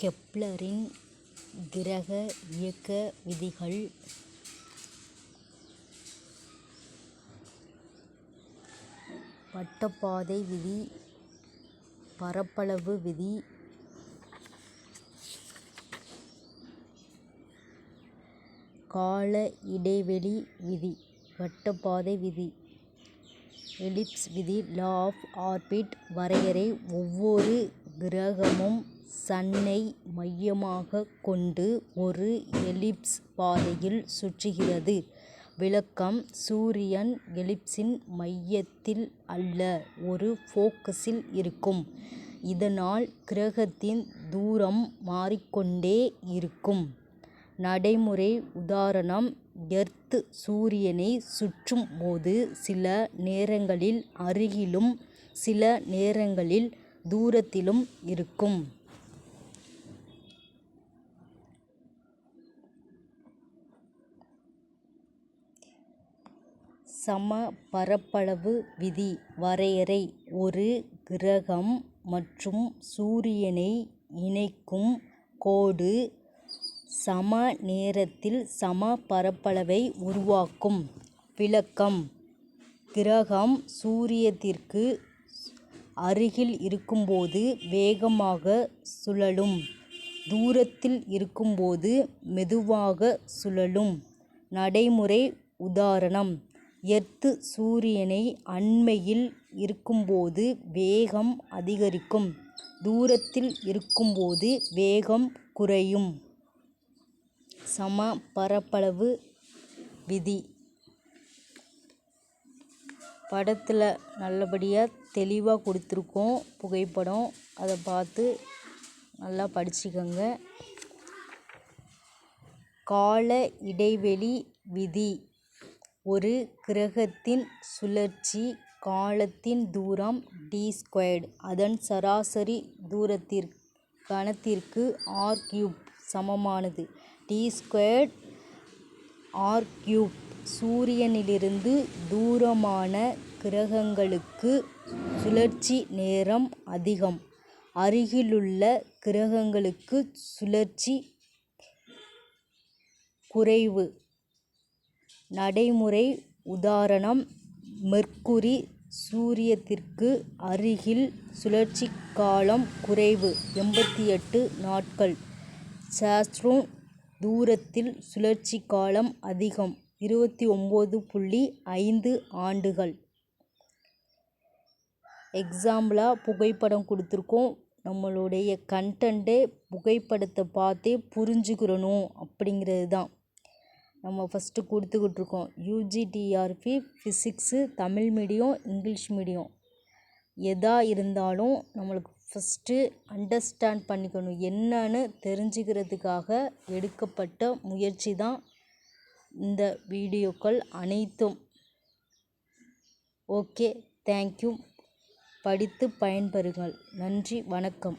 கெப்லரின் கிரக இயக்க விதிகள் வட்டப்பாதை விதி, பரப்பளவு விதி, கால இடைவெளி விதி. வட்டப்பாதை விதி, எலிப்ஸ் விதி, லா ஆஃப் ஆர்பிட் வரையறை. ஒவ்வொரு கிரகமும் சன்னை மையமாகக் கொண்டு ஒரு எலிப்ஸ் பாதையில் சுற்றுகிறது. விளக்கம்: சூரியன் எலிப்ஸின் மையத்தில் அல்ல, ஒரு ஃபோகஸில் இருக்கும். இதனால் கிரகத்தின் தூரம் மாறிக்கொண்டே இருக்கும். நடைமுறை உதாரணம்: எர்த் சூரியனை சுற்றும் போது சில நேரங்களில் அருகிலும் சில நேரங்களில் தூரத்திலும் இருக்கும். சம பரப்பளவு விதி வரையறை: ஒரு கிரகம் மற்றும் சூரியனை இணைக்கும் கோடு சம நேரத்தில் சம பரப்பளவை உருவாக்கும். விளக்கம்: கிரகம் சூரியத்திற்கு அருகில் இருக்கும்போது வேகமாக சுழலும், தூரத்தில் இருக்கும்போது மெதுவாக சுழலும். நடைமுறை உதாரணம்: எர்த் சூரியனை அண்மையில் இருக்கும்போது வேகம் அதிகரிக்கும், தூரத்தில் இருக்கும்போது வேகம் குறையும். சம பரப்பளவு விதி படத்தில் நல்லபடியாக தெளிவாக கொடுத்துருக்கோம். புகைப்படம், அதை பார்த்து நல்லா படிச்சுக்கோங்க. கால இடைவெளி விதி: ஒரு கிரகத்தின் சுழற்சி காலத்தின் தூரம் d², அதன் சராசரி கணத்திற்கு r³ சமமானது. d² r³. சூரியனிலிருந்து தூரமான கிரகங்களுக்கு சுழற்சி நேரம் அதிகம், அருகிலுள்ள கிரகங்களுக்கு சுழற்சி குறைவு. நடைமுறை உதாரணம்: மெர்க்குரி சூரியத்திற்கு அருகில் சுழற்சி காலம் குறைவு, 88 நாட்கள். சாட்ர்ன் தூரத்தில் சுழற்சி காலம் அதிகம், 29.5 ஆண்டுகள். எக்ஸாம்பிளாக புகைப்படம் கொடுத்துருக்கோம். நம்மளுடைய கண்டென்ட்டே புகைப்படத்தை பார்த்தே புரிஞ்சுக்கிறணும் அப்படிங்கிறது தான் நம்ம ஃபஸ்ட்டு கொடுத்துக்கிட்டு இருக்கோம். UGTRP physics Tamil medium, English medium எதா இருந்தாலும் நம்மளுக்கு ஃபஸ்ட்டு அண்டர்ஸ்டாண்ட் பண்ணிக்கணும், என்னன்னு தெரிஞ்சுக்கிறதுக்காக எடுக்கப்பட்ட முயற்சி தான் இந்த வீடியோக்கள் அனைத்தும். Okay, thank you. படித்து பயன்பெறுங்கள். நன்றி, வணக்கம்.